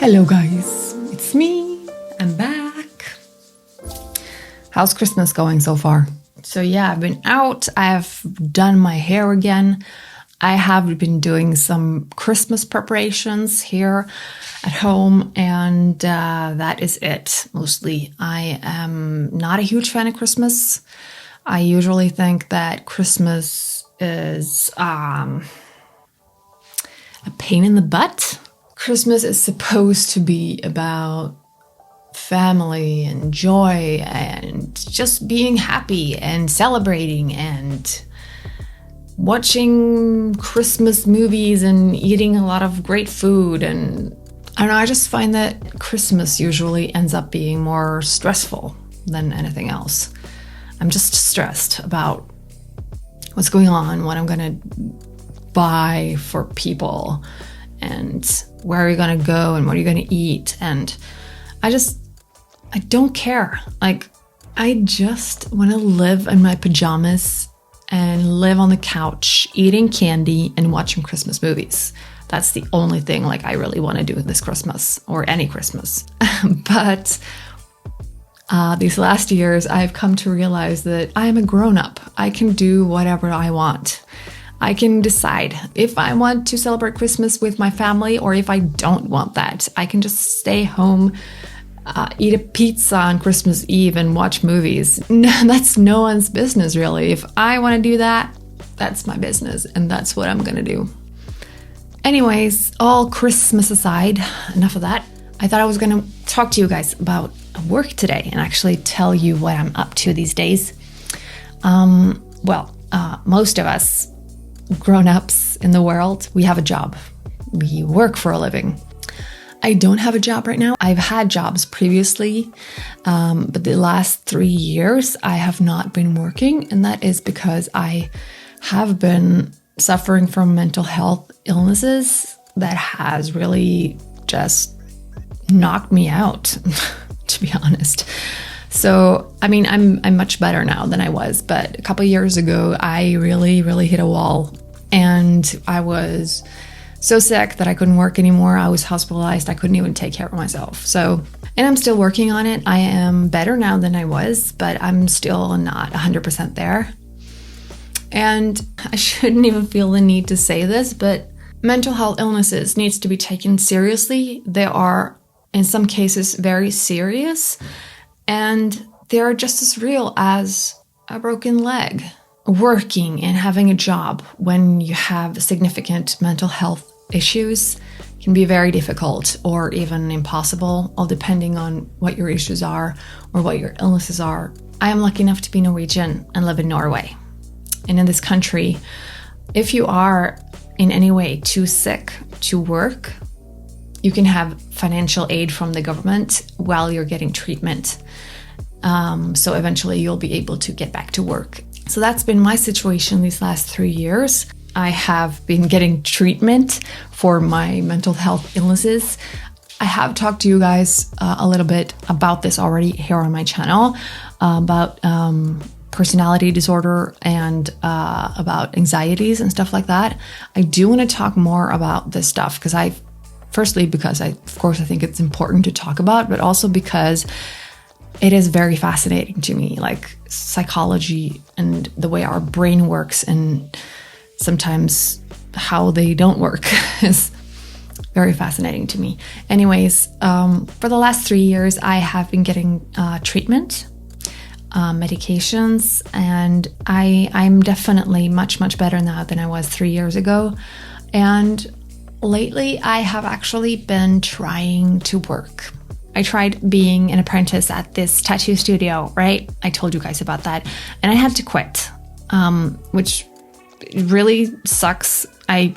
Hello guys, it's me, I'm back. How's Christmas going so far? So yeah, I've been out, I've done my hair again. I have been doing some Christmas preparations here at home, and that is it, mostly. I am not a huge fan of Christmas. I usually think that Christmas is a pain in the butt. Christmas is supposed to be about family and joy and just being happy and celebrating and watching Christmas movies and eating a lot of great food. And I don't know, I just find that Christmas usually ends up being more stressful than anything else. I'm just stressed about what's going on, what I'm gonna buy for people, and where are you gonna go and what are you gonna eat. And I don't care. Like, I just wanna live in my pajamas and live on the couch eating candy and watching Christmas movies. That's the only thing like I really want to do this Christmas, or any Christmas. But these last years I've come to realize that I am a grown-up. I can do whatever I want. I can decide if I want to celebrate Christmas with my family or if I don't want that. I can just stay home, eat a pizza on Christmas Eve and watch movies. That's no one's business, really. If I want to do that, that's my business, and that's what I'm gonna do. Anyways, all Christmas aside, enough of that. I thought I was gonna talk to you guys about work today and actually tell you what I'm up to these days. Most of us grown-ups in the world, we have a job. We work for a living. I don't have a job right now. I've had jobs previously, but the last 3 years I have not been working, and that is because I have been suffering from mental health illnesses that has really just knocked me out, to be honest. So, I mean, I'm much better now than I was, but a couple of years ago, I really hit a wall, and I was so sick that I couldn't work anymore. I was hospitalized. I couldn't even take care of myself. So, and I'm still working on it. I am better now than I was, but I'm still not 100% there. And I shouldn't even feel the need to say this, but mental health illnesses needs to be taken seriously. They are, in some cases, very serious, and they are just as real as a broken leg. Working and having a job when you have significant mental health issues can be very difficult or even impossible, all depending on what your issues are or what your illnesses are. I am lucky enough to be Norwegian and live in Norway. And in this country, if you are in any way too sick to work, you can have financial aid from the government while you're getting treatment. So eventually you'll be able to get back to work. So that's been my situation these last 3 years. I have been getting treatment for my mental health illnesses. I have talked to you guys a little bit about this already here on my channel, about personality disorder and about anxieties and stuff like that. I do want to talk more about this stuff because I think it's important to talk about, but also because it is very fascinating to me, like psychology and the way our brain works, and sometimes how they don't work is very fascinating to me. Anyways, for the last 3 years, I have been getting treatment, medications, and I'm definitely much better now than I was 3 years ago. And lately, I have actually been trying to work. I tried being an apprentice at this tattoo studio, right? I told you guys about that. And I had to quit, which really sucks. I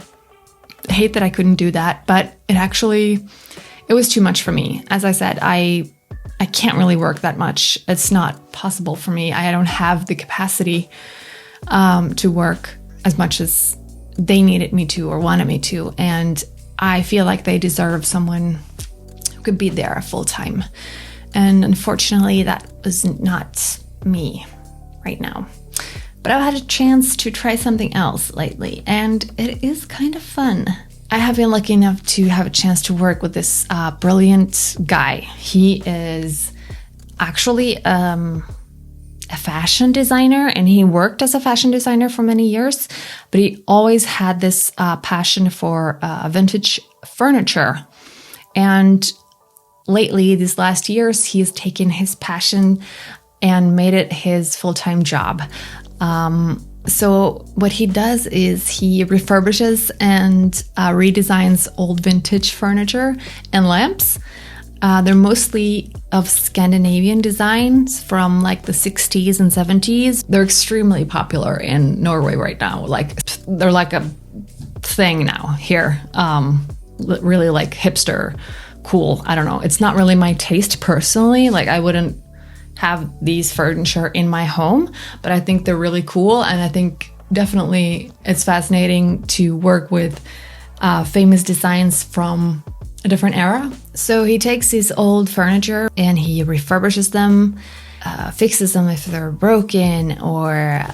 hate that I couldn't do that, but it was too much for me. As I said, I can't really work that much. It's not possible for me. I don't have the capacity to work as much as they needed me to or wanted me to. And I feel like they deserve someone who could be there full time. And unfortunately, that was not me right now. But I've had a chance to try something else lately, and it is kind of fun. I have been lucky enough to have a chance to work with this brilliant guy. He is actually a fashion designer, and he worked as a fashion designer for many years, but he always had this passion for vintage furniture. And lately, these last years, he has taken his passion and made it his full-time job. So what he does is he refurbishes and redesigns old vintage furniture and lamps. They're mostly of Scandinavian designs from like the 60s and 70s. They're extremely popular in Norway right now. Like they're like a thing now here. Really like hipster, cool. I don't know. It's not really my taste personally. Like I wouldn't have these furniture in my home, but I think they're really cool, and I think definitely it's fascinating to work with famous designs from a different era. So he takes these old furniture and he refurbishes them, fixes them if they're broken, or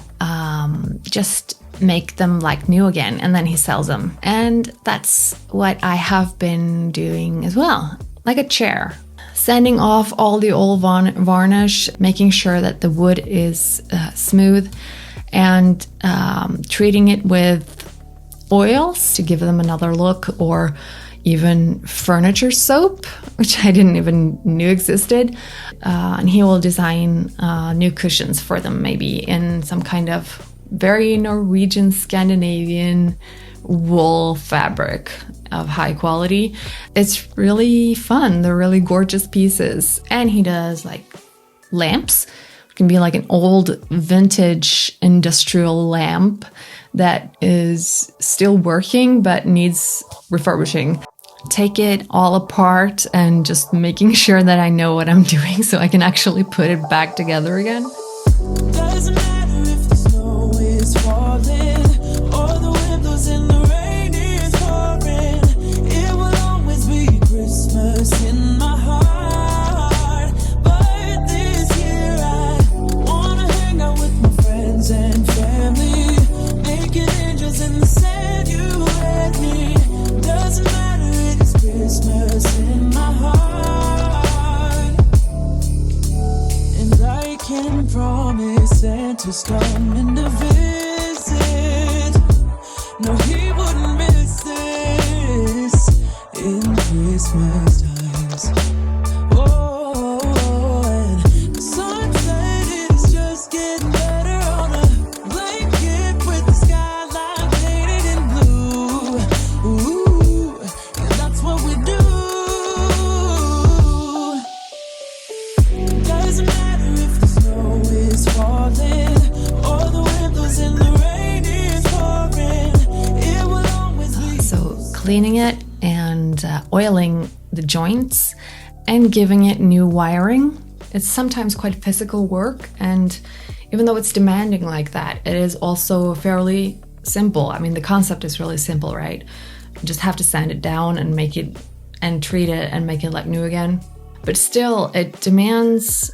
just make them like new again, and then he sells them. And that's what I have been doing as well, like a chair. Sanding off all the old varnish, making sure that the wood is smooth, and treating it with oils to give them another look, or even furniture soap, which I didn't even knew existed. And he will design new cushions for them, maybe in some kind of very Norwegian, Scandinavian wool fabric of high quality. It's really fun. They're really gorgeous pieces. And he does like lamps. It can be like an old vintage industrial lamp that is still working but needs refurbishing. Take it all apart and just making sure that I know what I'm doing so I can actually put it back together again. Doesn't matter if the snow is falling or the windows in the rain is pouring. It will always be Christmas in my heart. But this year I wanna hang out with my friends and family, making angels in the sand, you and me. Doesn't matter, it's Christmas in my heart. And I can promise Santa's coming to visit. No, he wouldn't miss this in Christmas times. Oh, and the sunset is just getting better on a blanket with the skyline painted in blue. Ooh, and that's what we do. Doesn't matter if the snow is falling or the windows in the rain is pouring. It will always be. So cleaning it and oiling the joints and giving it new wiring. It's sometimes quite physical work, and even though it's demanding like that, it is also fairly simple. I mean, the concept is really simple, right? You just have to sand it down and make it and treat it and make it like new again. But still, it demands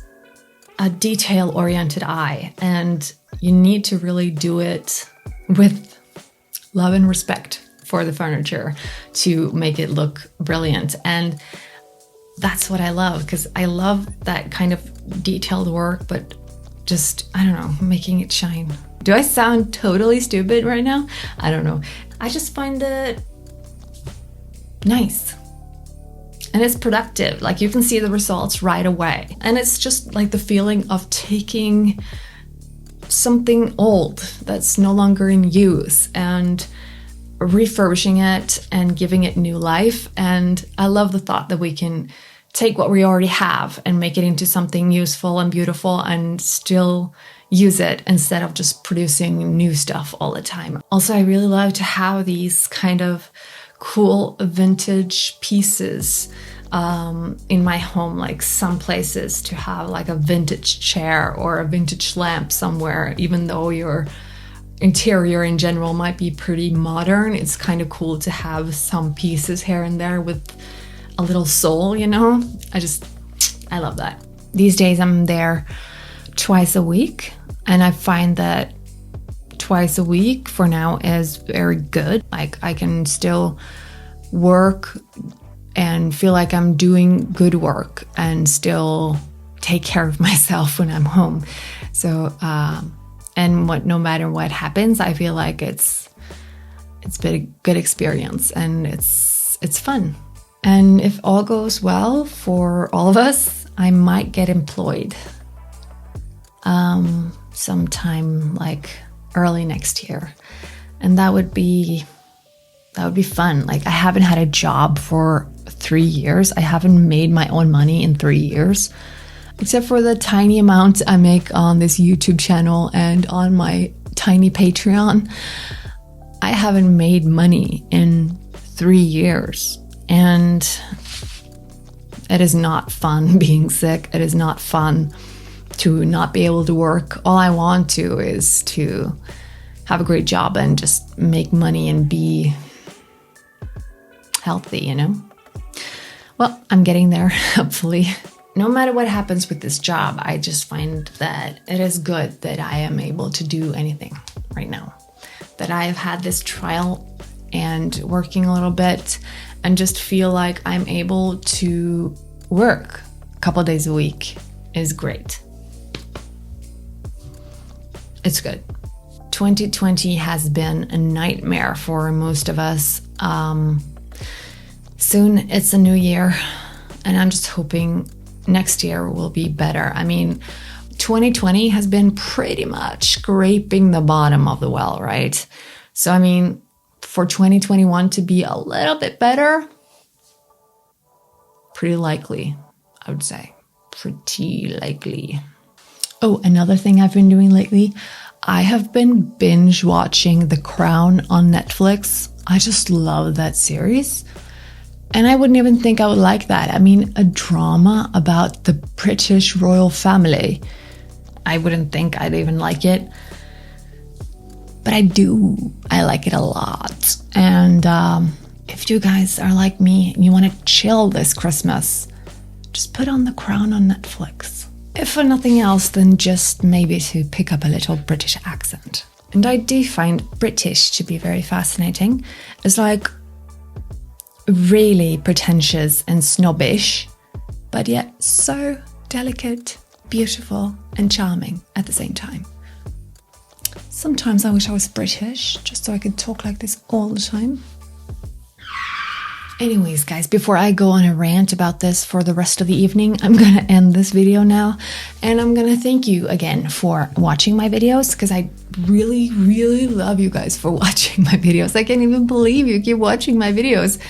a detail-oriented eye, and you need to really do it with love and respect for the furniture to make it look brilliant. And that's what I love, because I love that kind of detailed work, but just, I don't know, making it shine. Do I sound totally stupid right now? I don't know. I just find it nice. And it's productive. Like you can see the results right away. And it's just like the feeling of taking something old that's no longer in use and refurbishing it and giving it new life. And I love the thought that we can take what we already have and make it into something useful and beautiful and still use it instead of just producing new stuff all the time. Also, I really love to have these kind of cool vintage pieces in my home, like some places to have like a vintage chair or a vintage lamp somewhere, even though your interior in general might be pretty modern. It's kind of cool to have some pieces here and there with a little soul, you know? I love that. These days I'm there twice a week, and I find that twice a week for now is very good. Like I can still work and feel like I'm doing good work and still take care of myself when I'm home. So, and no matter what happens, I feel like it's been a good experience and it's fun. And if all goes well for all of us, I might get employed sometime like early next year. And that would be fun. Like, I haven't had a job for 3 years. I haven't made my own money in 3 years, except for the tiny amount I make on this YouTube channel and on my tiny Patreon. I haven't made money in 3 years, and it is not fun being sick. It is not fun to not be able to work. All I want to is to have a great job and just make money and be healthy, you know? Well, I'm getting there, hopefully. No matter what happens with this job, I just find that it is good that I am able to do anything right now. That I have had this trial and working a little bit and just feel like I'm able to work a couple days a week is great. It's good. 2020 has been a nightmare for most of us. Soon it's a new year, and I'm just hoping next year will be better. I mean, 2020 has been pretty much scraping the bottom of the well, right? So, I mean, for 2021 to be a little bit better, pretty likely, I would say. Pretty likely. Oh, another thing I've been doing lately, I have been binge watching The Crown on Netflix. I just love that series. And I wouldn't even think I would like that. I mean, a drama about the British royal family. I wouldn't think I'd even like it. But I do. I like it a lot. And if you guys are like me and you want to chill this Christmas, just put on The Crown on Netflix. If for nothing else, then just maybe to pick up a little British accent. And I do find British to be very fascinating. It's like really pretentious and snobbish, but yet so delicate, beautiful, and charming at the same time. Sometimes I wish I was British, just so I could talk like this all the time. Anyways, guys, before I go on a rant about this for the rest of the evening, I'm going to end this video now. And I'm going to thank you again for watching my videos, because I really, really love you guys for watching my videos. I can't even believe you keep watching my videos.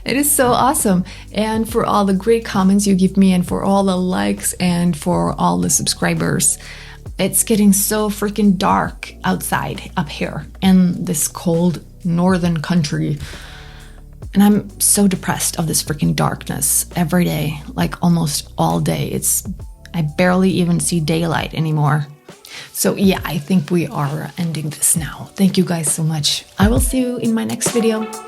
It is so awesome. And for all the great comments you give me, and for all the likes, and for all the subscribers. It's getting so freaking dark outside up here in this cold northern country. And I'm so depressed of this freaking darkness every day, like almost all day. I barely even see daylight anymore. So yeah, I think we are ending this now. Thank you guys so much. I will see you in my next video.